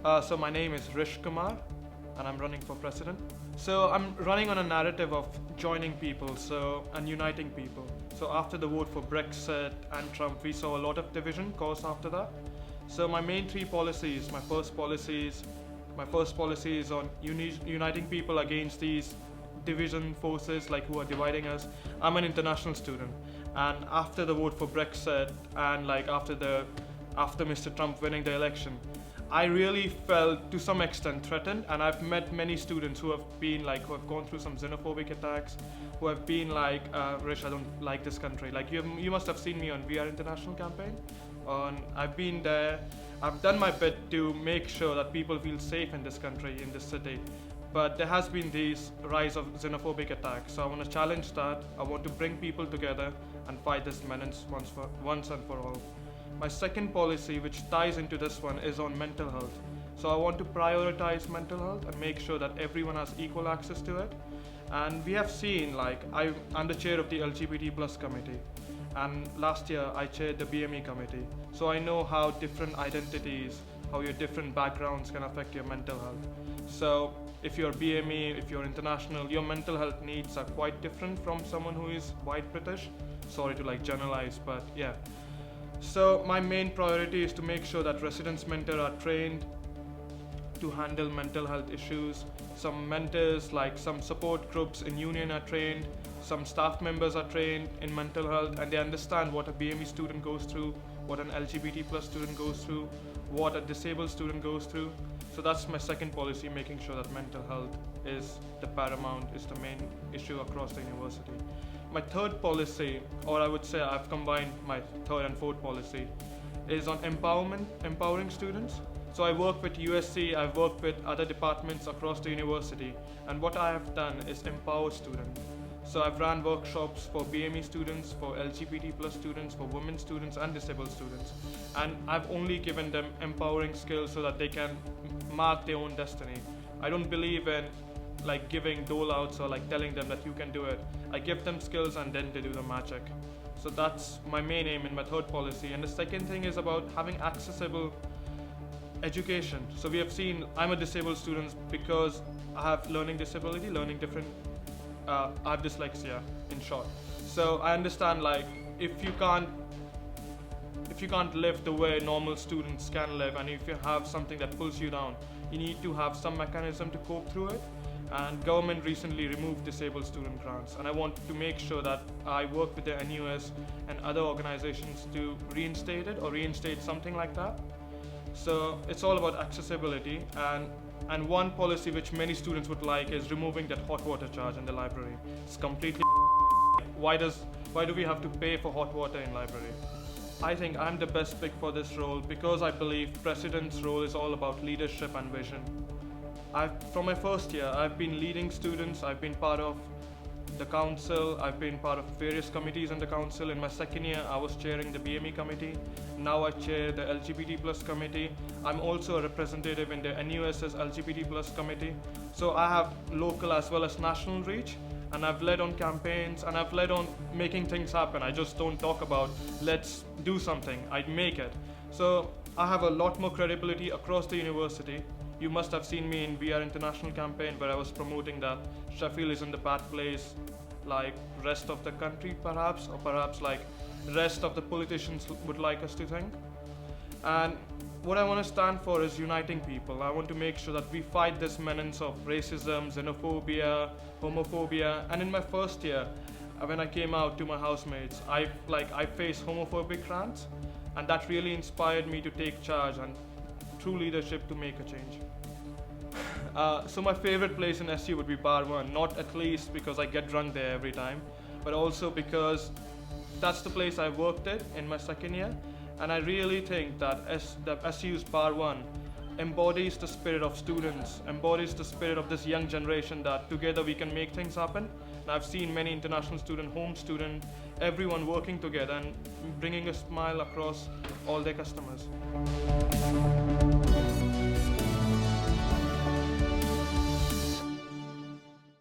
So my name is Rish Kuymar, and I'm running for president. So I'm running on a narrative of joining people, and uniting people. So after the vote for Brexit and Trump, we saw a lot of division cause after that. So my main three policies, my first policy is on uniting people against these division forces like who are dividing us. I'm an international student, and after the vote for Brexit and after Mr. Trump winning the election, I really felt to some extent threatened, and I've met many students who have gone through some xenophobic attacks, who have been like, Rish, I don't like this country. Like you must have seen me on We Are International campaign. I've been there. I've done my bit to make sure that people feel safe in this country, in this city. But there has been this rise of xenophobic attacks. So I want to challenge that. I want to bring people together and fight this menace once and for all. My second policy, which ties into this one, is on mental health. So I want to prioritize mental health and make sure that everyone has equal access to it. And we have seen, I'm the chair of the LGBT plus committee. And last year I chaired the BME committee. So I know how different identities, how your different backgrounds can affect your mental health. So if you're BME, if you're international, your mental health needs are quite different from someone who is white British. Sorry to generalize, but yeah. So my main priority is to make sure that residents mentors are trained to handle mental health issues. Some mentors, like some support groups in union, are trained. Some staff members are trained in mental health, and they understand what a BME student goes through, what an LGBT plus student goes through, what a disabled student goes through. So that's my second policy, making sure that mental health is the paramount, is the main issue across the university. My third policy, or I would say I've combined my third and fourth policy, is on empowering students. So I work with USC, I've worked with other departments across the university, and what I have done is empower students. So I've ran workshops for BME students, for LGBT plus students, for women students and disabled students. And I've only given them empowering skills so that they can mark their own destiny. I don't believe in giving dole-outs or telling them that you can do it. I give them skills and then they do the magic. So that's my main aim in my third policy. And the second thing is about having accessible education. So we have seen, I'm a disabled student because I have learning disability, I have dyslexia in short. So I understand if you can't live the way normal students can live, and if you have something that pulls you down, you need to have some mechanism to cope through it. And government recently removed disabled student grants, and I want to make sure that I work with the NUS and other organizations to reinstate it or reinstate something like that. So it's all about accessibility, and one policy which many students would like is removing that hot water charge in the library. It's completely why do we have to pay for hot water in library? I think I'm the best pick for this role because I believe president's role is all about leadership and vision. From my first year, I've been leading students, I've been part of the council, I've been part of various committees in the council. In my second year, I was chairing the BME committee. Now I chair the LGBT plus committee. I'm also a representative in the NUS's LGBT plus committee. So I have local as well as national reach, and I've led on campaigns, and I've led on making things happen. I just don't talk about, let's do something, I make it. So I have a lot more credibility across the university. You must have seen me in We Are International campaign where I was promoting that Sheffield isn't the bad place like rest of the country perhaps, or perhaps rest of the politicians would like us to think. And what I want to stand for is uniting people. I want to make sure that we fight this menace of racism, xenophobia, homophobia. And in my first year, when I came out to my housemates, I faced homophobic rants, and that really inspired me to take charge and true leadership to make a change. So my favorite place in SU would be Bar 1, not at least because I get drunk there every time, but also because that's the place I worked at in my second year, and I really think that SU's Bar 1 embodies the spirit of students, embodies the spirit of this young generation that together we can make things happen. And I've seen many international students, home students, everyone working together and bringing a smile across all their customers.